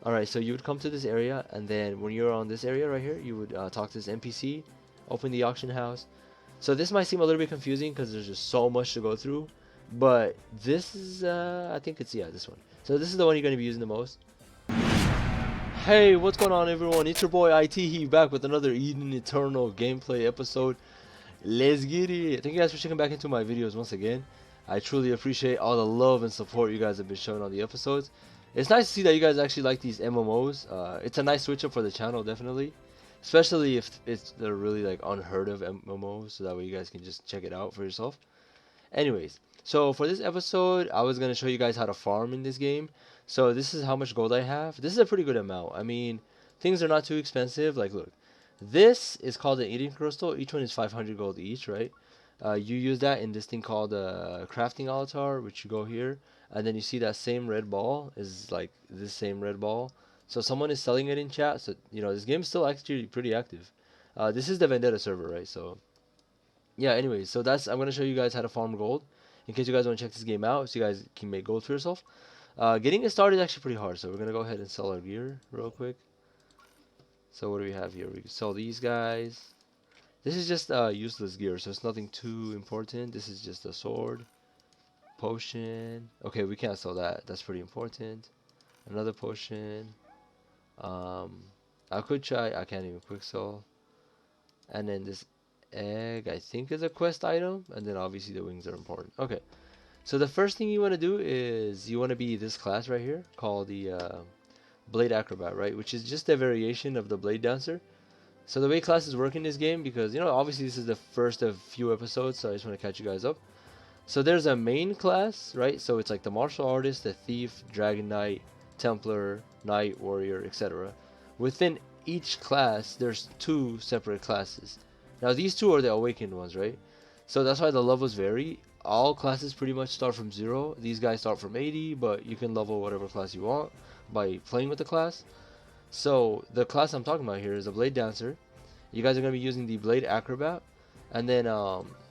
Alright, so you would come to this area, and then when you're on this area right here, you would talk to this NPC, open the auction house. So this might seem a little bit confusing because there's just so much to go through, but this is, I think it's, yeah, this one. So this is the one you're going to be using the most. Hey, what's going on everyone? It's your boy IT back with another Eden Eternal gameplay episode. Let's get it. Thank you guys for checking back into my videos once again. I truly appreciate all the love and support you guys have been showing on the episodes. It's nice to see that you guys actually like these MMOs. It's a nice switch up for the channel, definitely. Especially if they're really like unheard of MMOs, so that way you guys can just check it out for yourself. Anyways, so for this episode, I was going to show you guys how to farm in this game. So this is how much gold I have. This is a pretty good amount. I mean, things are not too expensive. Like, look, this is called an eating crystal. Each one is 500 gold each, right? You use that in this thing called a crafting altar, which you go here, and then you see that same red ball is like this same red ball. So someone is selling it in chat. So you know this game's still actually pretty active. This is the Vendetta server, right? So yeah. Anyways, so that's I'm gonna show you guys how to farm gold, in case you guys want to check this game out, so you guys can make gold for yourself. Getting it started is actually pretty hard. So we're gonna go ahead and sell our gear real quick. So what do we have here? We can sell these guys. This is just useless gear, so it's nothing too important. This is just a sword, potion. Okay, we can't sell that. That's pretty important. Another potion. Um, I could try. I can't even quick sell. And then this egg, I think, is a quest item. And then obviously the wings are important. Okay, so the first thing you want to do is you want to be this class right here called the Blade Acrobat, right? Which is just a variation of the Blade Dancer. So the way classes work in this game, because you know obviously this is the first of few episodes, so I just want to catch you guys up. So there's a main class, right? So it's like the martial artist, the thief, dragon knight, templar, knight, warrior, etc. Within each class there's two separate classes. Now these two are the awakened ones, right? So that's why the levels vary. All classes pretty much start from 0. These guys start from 80, but you can level whatever class you want by playing with the class. So the class I'm talking about here is a Blade Dancer. You guys are going to be using the Blade Acrobat. And then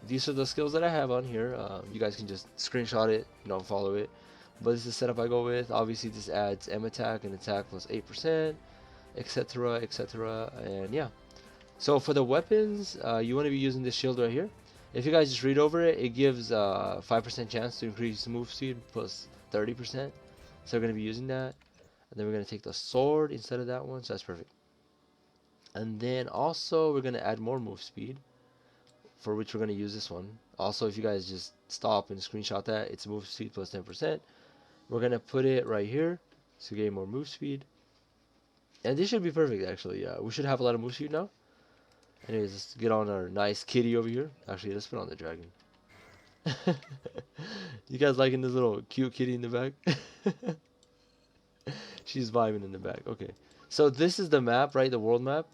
these are the skills that I have on here. You guys can just screenshot it, you know, follow it. But this is the setup I go with. Obviously this adds M attack and attack plus 8%, etc, etc. And yeah. So for the weapons, you want to be using this shield right here. If you guys just read over it, it gives 5% chance to increase move speed plus 30%. So we're going to be using that. And then we're going to take the sword instead of that one, so that's perfect. And then also we're going to add more move speed, for which we're going to use this one. Also, if you guys just stop and screenshot that, it's move speed plus 10%. We're going to put it right here to gain more move speed. And this should be perfect, actually. We should have a lot of move speed now. Anyways, let's get on our nice kitty over here. Actually, let's put on the dragon. You guys liking this little cute kitty in the back? She's vibing in the back. Okay, so this is the map, right? The world map.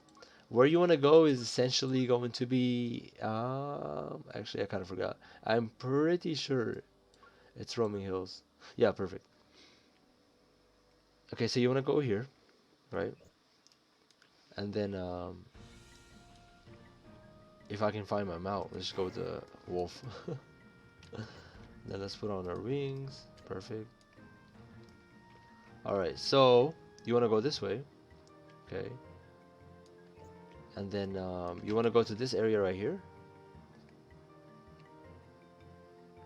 Where you want to go is essentially going to be actually I kind of forgot. I'm pretty sure it's Roaming Hills. Yeah, perfect. Okay, so you want to go here, right? And then if I can find my mount, let's go with the wolf. Then let's put on our wings. Perfect. Alright, so you want to go this way. Okay. And then you want to go to this area right here.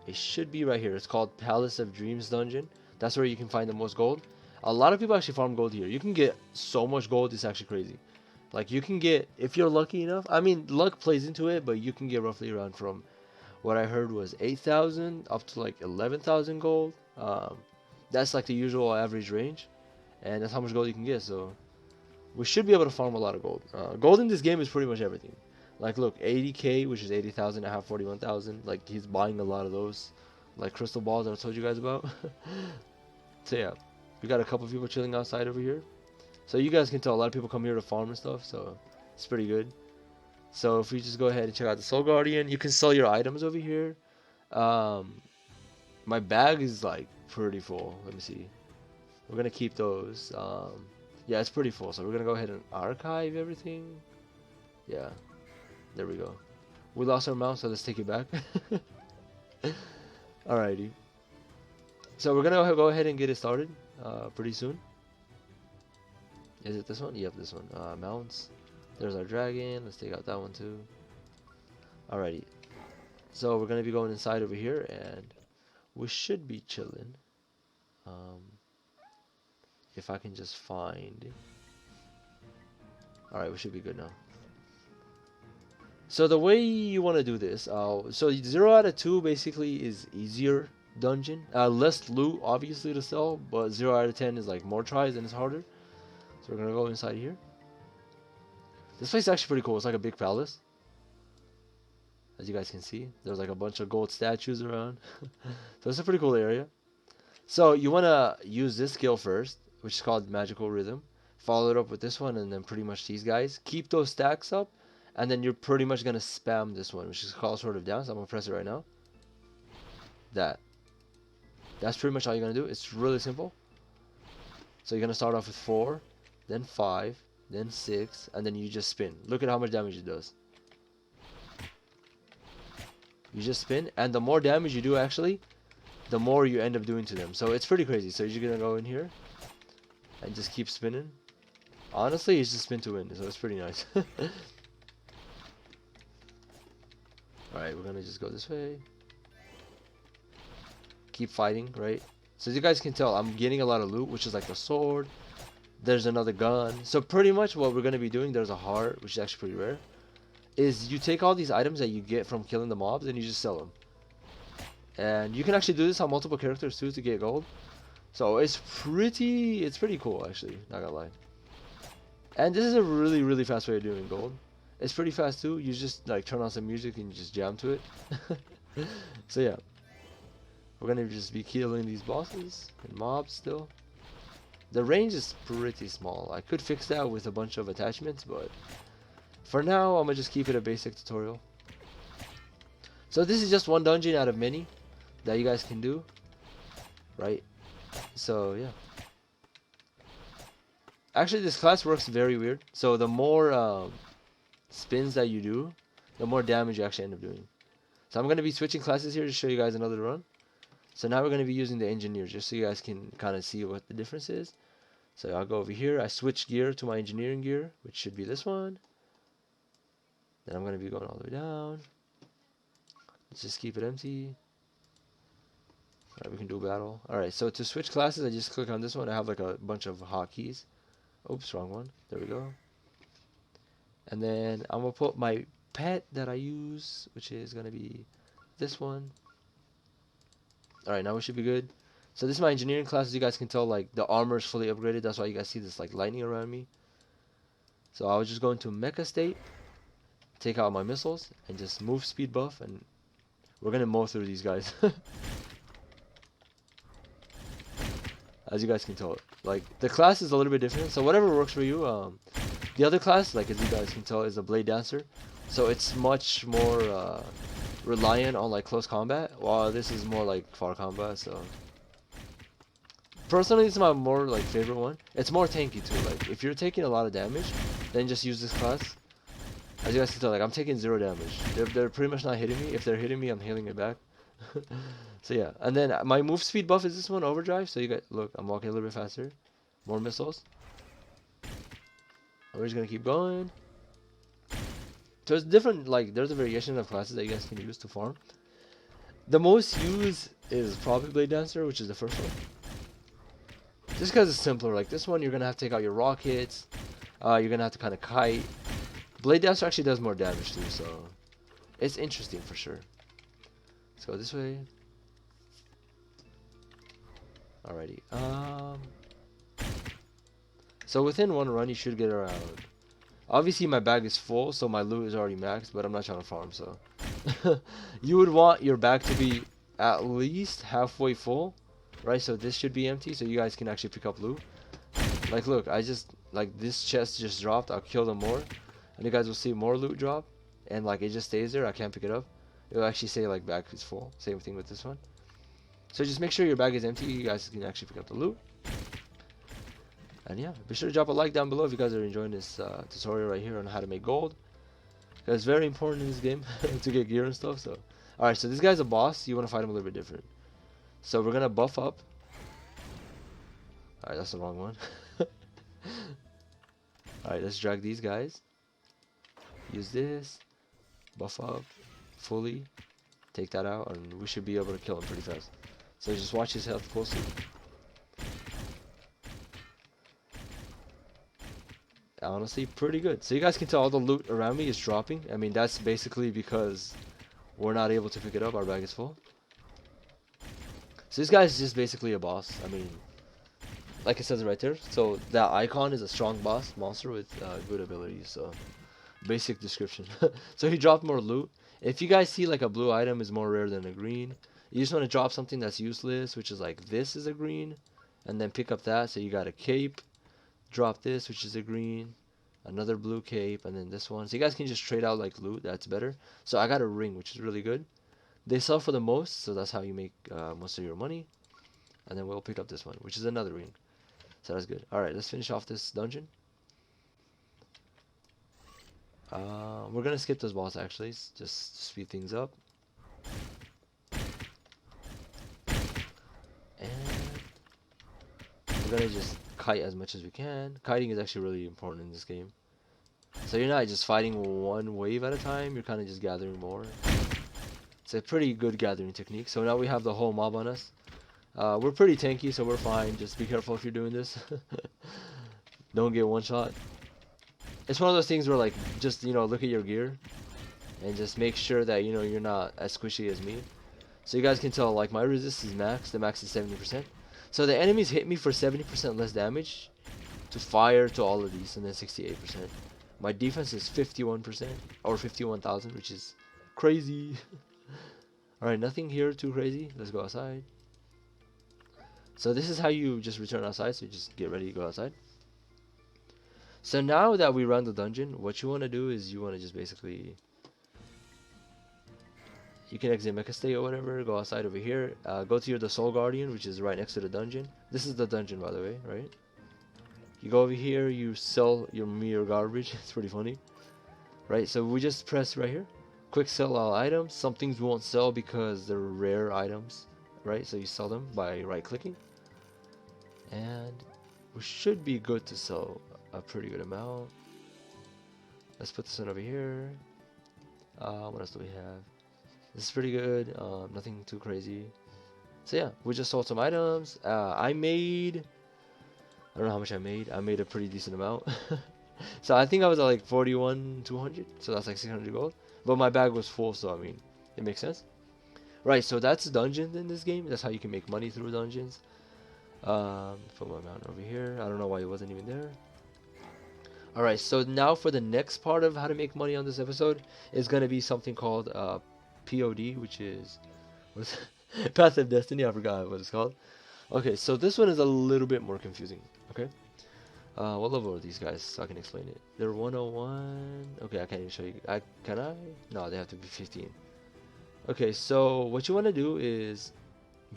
It should be right here. It's called Palace of Dreams Dungeon. That's where you can find the most gold. A lot of people actually farm gold here. You can get so much gold, it's actually crazy. Like you can get, if you're lucky enough, I mean luck plays into it, but you can get roughly around from what I heard was 8,000 up to like 11,000 gold. That's like the usual average range, and that's how much gold you can get. So we should be able to farm a lot of gold. Gold in this game is pretty much everything. Like look, 80k, which is 80,000. I have 41,000. Like he's buying a lot of those, like crystal balls that I told you guys about. So yeah, we got a couple people chilling outside over here. So you guys can tell a lot of people come here to farm and stuff. So it's pretty good. So if we just go ahead and check out the Soul Guardian, you can sell your items over here. My bag is like pretty full. Let me see. We're gonna keep those. Yeah, it's pretty full. So we're gonna go ahead and archive everything. Yeah, there we go. We lost our mount, so let's take it back. Alrighty. So we're gonna go ahead and get it started pretty soon. Is it this one? Yep, this one. Mounts. There's our dragon. Let's take out that one too. Alrighty. So we're gonna be going inside over here, and we should be chilling. If I can just find. Alright, we should be good now. So the way you want to do this, so 0 out of 2 basically is easier dungeon. Less loot, obviously, to sell, but 0 out of 10 is like more tries and it's harder. So we're gonna go inside here. This place is actually pretty cool. It's like a big palace. As you guys can see, there's like a bunch of gold statues around. So it's a pretty cool area. So you want to use this skill first, which is called Magical Rhythm. Follow it up with this one, and then pretty much these guys. Keep those stacks up, and then you're pretty much going to spam this one, which is called Sword of Down. So I'm going to press it right now. That's pretty much all you're going to do. It's really simple. So you're going to start off with 4, then 5, then 6, and then you just spin. Look at how much damage it does. You just spin, and the more damage you do, actually, the more you end up doing to them. So it's pretty crazy. So you're gonna go in here and just keep spinning. Honestly, it's just spin to win, so it's pretty nice. Alright, we're gonna just go this way. Keep fighting, right? So as you guys can tell, I'm getting a lot of loot, which is like the sword. There's another gun. So pretty much what we're gonna be doing, there's a heart, which is actually pretty rare, is you take all these items that you get from killing the mobs and you just sell them. And you can actually do this on multiple characters too to get gold. So it's pretty cool, actually, not gonna lie. And this is a really fast way of doing gold. It's pretty fast too. You just like turn on some music and you just jam to it. So yeah, we're gonna just be killing these bosses and mobs still. The range is pretty small. I could fix that with a bunch of attachments, but for now, I'm gonna just keep it a basic tutorial. So this is just one dungeon out of many that you guys can do, right? So yeah. Actually, this class works very weird. So the more spins that you do, the more damage you actually end up doing. So I'm gonna be switching classes here to show you guys another run. So now we're gonna be using the engineer, just so you guys can kind of see what the difference is. So I'll go over here. I switch gear to my engineering gear, which should be this one. Then I'm going to be going all the way down. Let's just keep it empty. Alright, we can do battle. Alright, so to switch classes, I just click on this one. I have like a bunch of hotkeys. Oops, wrong one. There we go. And then I'm going to put my pet that I use, which is going to be this one. Alright, now we should be good. So this is my engineering class. As you guys can tell, like the armor is fully upgraded. That's why you guys see this like lightning around me. So I was just going to mecha state. Take out my missiles and just move speed buff, and we're gonna mow through these guys. As you guys can tell, like the class is a little bit different, so whatever works for you. The other class, like as you guys can tell, is a blade dancer, so it's much more reliant on like close combat, while this is more like far combat. So personally, it's my more like favorite one. It's more tanky too. Like if you're taking a lot of damage, then just use this class. As you guys can tell, like I'm taking 0 damage. They're pretty much not hitting me. If they're hitting me, I'm healing it back. So yeah, and then my move speed buff is this one, overdrive. So you guys look, I'm walking a little bit faster. More missiles. And we're just gonna keep going. So it's different. Like there's a variation of classes that you guys can use to farm. The most used is probably Blade Dancer, which is the first one. Just because it's simpler. Like this one, you're gonna have to take out your rockets. You're gonna have to kind of kite. Blade Dancer actually does more damage too, so it's interesting for sure. Let's go this way. Alrighty. So within one run, you should get around. Obviously, my bag is full, so my loot is already maxed, but I'm not trying to farm, so you would want your bag to be at least halfway full, right? So this should be empty, so you guys can actually pick up loot. Like, look, I just like this chest just dropped. I'll kill them more. And you guys will see more loot drop, and like it just stays there. I can't pick it up. It'll actually say like bag is full. Same thing with this one. So just make sure your bag is empty. You guys can actually pick up the loot. And yeah, be sure to drop a like down below if you guys are enjoying this tutorial right here on how to make gold. It's very important in this game to get gear and stuff. So, alright, so this guy's a boss. You want to fight him a little bit different. So we're gonna buff up. Alright, that's the wrong one. Alright, let's drag these guys. Use this. Buff up. Fully. Take that out, and we should be able to kill him pretty fast. So just watch his health closely. Honestly, pretty good. So you guys can tell all the loot around me is dropping. I mean, that's basically because we're not able to pick it up. Our bag is full. So this guy is just basically a boss. I mean, like it says right there. So that icon is a strong boss monster with good abilities. So basic description. So he dropped more loot. If you guys see like a blue item is more rare than a green, you just want to drop something that's useless, which is like this is a green, and then pick up that. So you got a cape. Drop this, which is a green, another blue cape, and then this one. So you guys can just trade out like loot. That's better. So I got a ring, which is really good. They sell for the most, so that's how you make most of your money. And then we'll pick up this one, which is another ring. So that's good. All right, let's finish off this dungeon. We're gonna skip this boss actually, just to speed things up. And we're gonna just kite as much as we can. Kiting is actually really important in this game. So you're not just fighting one wave at a time, you're kind of just gathering more. It's a pretty good gathering technique. So now we have the whole mob on us. We're pretty tanky, so we're fine. Just be careful if you're doing this. Don't get one shot. It's one of those things where like, just, you know, look at your gear. And just make sure that, you know, you're not as squishy as me. So you guys can tell, like, my resist is max. The max is 70%. So the enemies hit me for 70% less damage to fire to all of these, and then 68%. My defense is 51%, or 51,000, which is crazy. Alright, nothing here too crazy. Let's go outside. So this is how you just return outside, so you just get ready to go outside. So now that we run the dungeon, what you want to do is you want to just basically... You can exit Mecha State or whatever, go outside over here, go to the Soul Guardian, which is right next to the dungeon. This is the dungeon, by the way, right? You go over here, you sell your mere garbage. It's pretty funny. Right, so we just press right here. Quick sell all items. Some things won't sell because they're rare items. Right, so you sell them by right clicking. And we should be good to sell a pretty good amount. Let's put this one over here. What else do we have? This is pretty good. Nothing too crazy. So yeah, we just sold some items. I don't know how much I made. I made a pretty decent amount. So I think I was at like 41,200. So that's like 600 gold. But my bag was full, so I mean, it makes sense. Right, so that's dungeons in this game. That's how you can make money through dungeons. Put my mountain over here. I don't know why it wasn't even there. Alright, so now for the next part of how to make money on this episode is going to be something called POD, which is what's Path of Destiny. I forgot what it's called. Okay, so this one is a little bit more confusing. Okay, what level are these guys so I can explain it? They're 101. Okay, I can't even show you. Can I? No, they have to be 15. Okay, so what you want to do is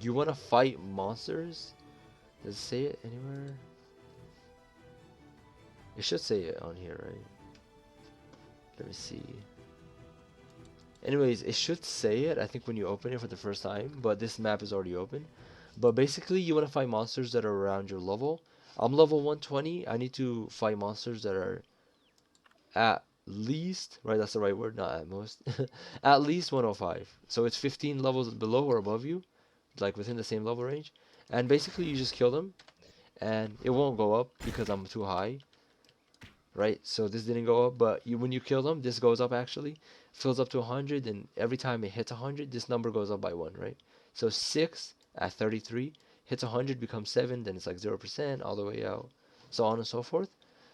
you want to fight monsters. Does it say it anywhere? It should say it on here, right? Let me see. Anyways, it should say it, I think, when you open it for the first time, but this map is already open. But basically, you want to fight monsters that are around your level. I'm level 120. I need to fight monsters that are at least, right, that's the right word, not at most, at least 105. So it's 15 levels below or above you, like within the same level range. And basically, you just kill them, and it won't go up because I'm too high. Right, so this didn't go up, but when you kill them, this goes up actually, fills up to 100, and every time it hits 100, this number goes up by 1, right? So 6 at 33 hits 100, becomes 7, then it's like 0% all the way out, so on and so forth.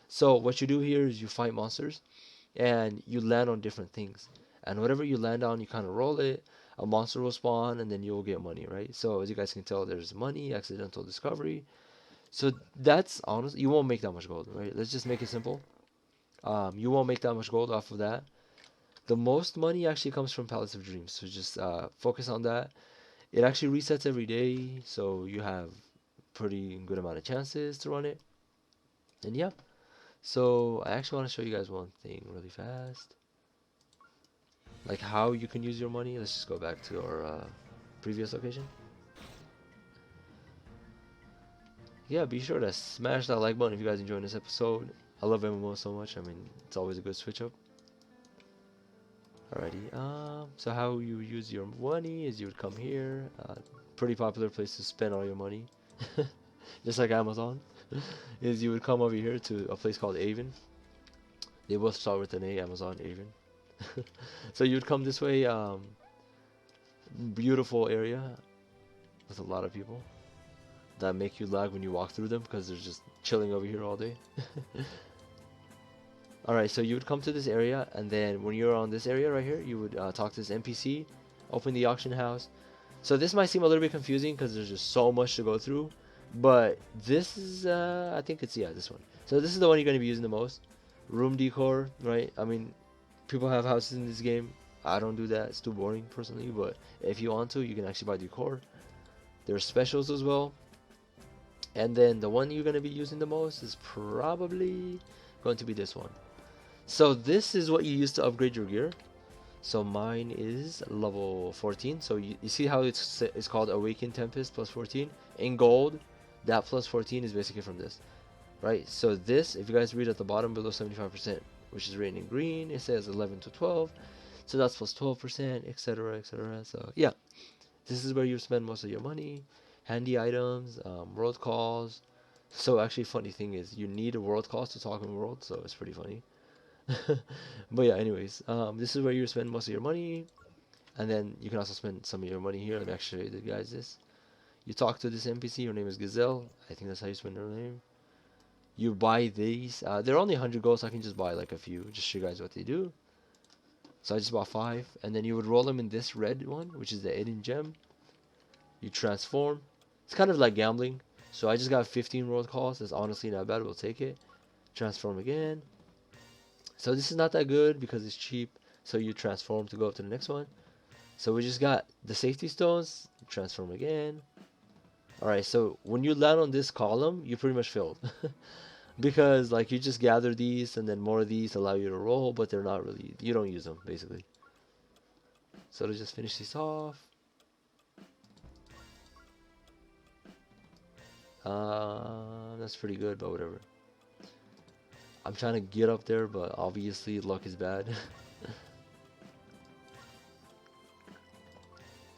So what you do here is you fight monsters, and you land on different things, and whatever you land on, you kind of roll it, a monster will spawn, and then you'll get money, right? So as you guys can tell, there's money, accidental discovery. So that's honest. You won't make that much gold, right? Let's just make it simple. You won't make that much gold off of that. The most money actually comes from Palace of Dreams. So just focus on that. It actually resets every day, so you have pretty good amount of chances to run it. And yeah. So I actually want to show you guys one thing really fast. Like how you can use your money. Let's just go back to our previous location. Yeah, be sure to smash that like button if you guys enjoyed this episode. I love MMO so much. I mean, it's always a good switch up. Alrighty. So how you use your money is you would come here. Pretty popular place to spend all your money, just like Amazon. Is you would come over here to a place called Avon. They both start with an A. Amazon, Avon. So you would come this way. Beautiful area with a lot of people that make you lag when you walk through them because they're just chilling over here all day. Alright, so you would come to this area, and then when you're on this area right here, you would talk to this NPC, open the auction house. So this might seem a little bit confusing because there's just so much to go through, but this is, I think it's, yeah, this one. So this is the one you're going to be using the most. Room decor, right? I mean, people have houses in this game. I don't do that. It's too boring, personally, but if you want to, you can actually buy decor. There's specials as well. And then the one you're going to be using the most is probably going to be this one. So this is what you use to upgrade your gear. So mine is level 14. So you see how it's called Awakened Tempest plus 14? In gold, that plus 14 is basically from this. Right? So this, if you guys read at the bottom below 75%, which is written in green, it says 11 to 12. So that's plus 12%, etc., etc. So yeah, this is where you spend most of your money. Handy items, world calls. So actually, funny thing is, you need a world call to talk in world, so it's pretty funny. But yeah, anyways, this is where you spend most of your money, and then you can also spend some of your money here. Let me actually show you the guys this. You talk to this NPC. Her name is Gazelle. I think that's how you spend her name. You buy these. They're only 100 gold, so I can just buy like a few. Just show you guys what they do. So I just bought 5, and then you would roll them in this red one, which is the hidden gem. You transform. It's kind of like gambling. So I just got 15 world calls. That's honestly not bad. We'll take it. Transform again. So this is not that good because it's cheap. So you transform to go up to the next one. So we just got the safety stones. Transform again. Alright, so when you land on this column, you pretty much failed. Because like you just gather these and then more of these allow you to roll, but they're not really, you don't use them basically. So to just finish this off. That's pretty good, but whatever. I'm trying to get up there, but obviously luck is bad.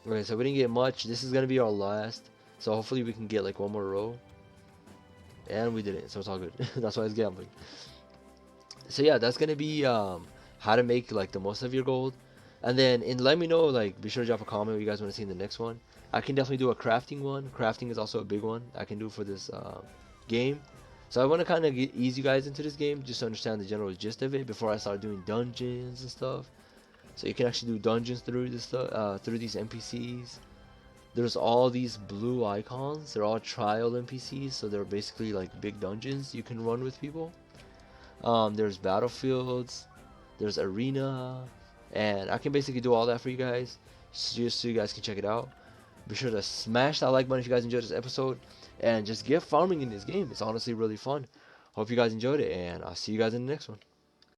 Okay, so we didn't get much. This is gonna be our last. So hopefully we can get like one more row. And we didn't, so it's all good. That's why it's gambling. So yeah, that's gonna be how to make like the most of your gold. And then let me know, like, be sure to drop a comment what you guys want to see in the next one. I can definitely do a crafting one. Crafting is also a big one I can do for this game. So I want to kind of ease you guys into this game just to understand the general gist of it before I start doing dungeons and stuff. So you can actually do dungeons through this stuff, through these NPCs. There's all these blue icons. They're all trial NPCs, so they're basically like big dungeons you can run with people. There's battlefields. There's arena. And I can basically do all that for you guys, just so you guys can check it out. Be sure to smash that like button if you guys enjoyed this episode, and just get farming in this game. It's honestly really fun. Hope you guys enjoyed it, and I'll see you guys in the next one.